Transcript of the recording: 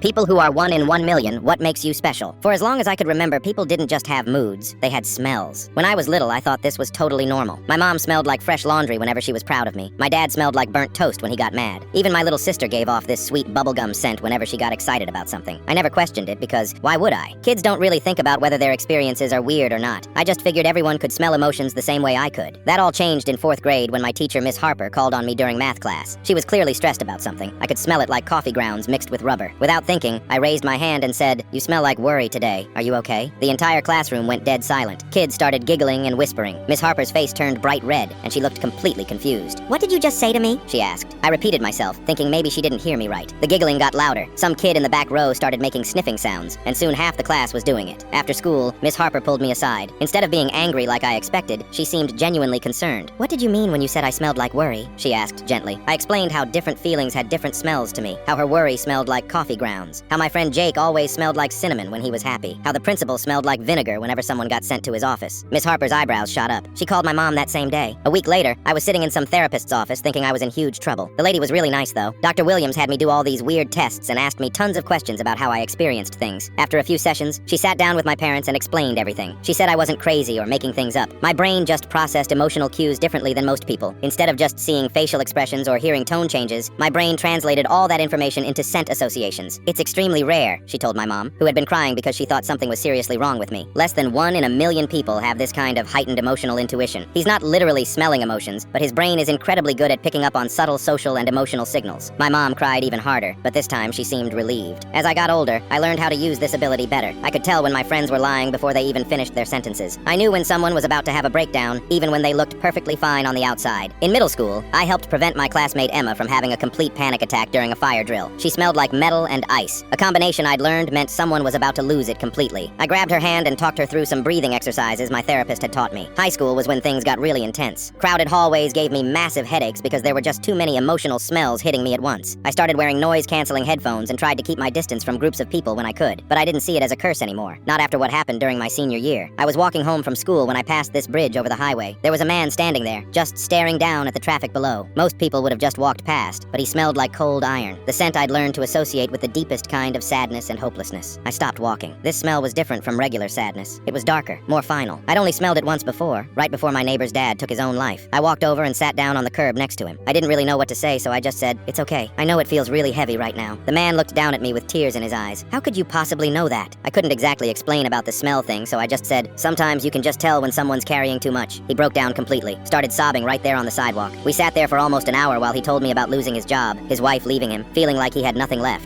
People who are 1 in 1 million, what makes you special? For as long as I could remember, people didn't just have moods, they had smells. When I was little, I thought this was totally normal. My mom smelled like fresh laundry whenever she was proud of me. My dad smelled like burnt toast when he got mad. Even my little sister gave off this sweet bubblegum scent whenever she got excited about something. I never questioned it because why would I? Kids don't really think about whether their experiences are weird or not. I just figured everyone could smell emotions the same way I could. That all changed in 4th grade when my teacher, Miss Harper, called on me during math class. She was clearly stressed about something. I could smell it like coffee grounds mixed with rubber. Without thinking, I raised my hand and said, "You smell like worry today. Are you okay?" The entire classroom went dead silent. Kids started giggling and whispering. Miss Harper's face turned bright red, and she looked completely confused. "What did you just say to me?" she asked. I repeated myself, thinking maybe she didn't hear me right. The giggling got louder. Some kid in the back row started making sniffing sounds, and soon half the class was doing it. After school, Miss Harper pulled me aside. Instead of being angry like I expected, she seemed genuinely concerned. "What did you mean when you said I smelled like worry?" she asked gently. I explained how different feelings had different smells to me, how her worry smelled like coffee grounds, how my friend Jake always smelled like cinnamon when he was happy, how the principal smelled like vinegar whenever someone got sent to his office. Miss Harper's eyebrows shot up. She called my mom that same day. A week later, I was sitting in some therapist's office thinking I was in huge trouble. The lady was really nice though. Dr. Williams had me do all these weird tests and asked me tons of questions about how I experienced things. After a few sessions, she sat down with my parents and explained everything. She said I wasn't crazy or making things up. My brain just processed emotional cues differently than most people. Instead of just seeing facial expressions or hearing tone changes, my brain translated all that information into scent associations. "It's extremely rare," she told my mom, who had been crying because she thought something was seriously wrong with me. "Less than 1 in a million people have this kind of heightened emotional intuition." He's not literally smelling emotions, but his brain is incredibly good at picking up on subtle social and emotional signals. My mom cried even harder, but this time she seemed relieved. As I got older, I learned how to use this ability better. I could tell when my friends were lying before they even finished their sentences. I knew when someone was about to have a breakdown, even when they looked perfectly fine on the outside. In middle school, I helped prevent my classmate Emma from having a complete panic attack during a fire drill. She smelled like metal and ice. A combination I'd learned meant someone was about to lose it completely. I grabbed her hand and talked her through some breathing exercises my therapist had taught me. High school was when things got really intense. Crowded hallways gave me massive headaches because there were just too many emotional smells hitting me at once. I started wearing noise-canceling headphones and tried to keep my distance from groups of people when I could, but I didn't see it as a curse anymore. Not after what happened during my senior year. I was walking home from school when I passed this bridge over the highway. There was a man standing there, just staring down at the traffic below. Most people would have just walked past, but he smelled like cold iron, the scent I'd learned to associate with the deepest kind of sadness and hopelessness. I stopped walking. This smell was different from regular sadness. It was darker, more final. I'd only smelled it once before, right before my neighbor's dad took his own life. I walked over and sat down on the curb next to him. I didn't really know what to say, so I just said, "It's okay. I know it feels really heavy right now." The man looked down at me with tears in his eyes. "How could you possibly know that?" I couldn't exactly explain about the smell thing, so I just said, "Sometimes you can just tell when someone's carrying too much." He broke down completely, started sobbing right there on the sidewalk. We sat there for almost an hour while he told me about losing his job, his wife leaving him, feeling like he had nothing left.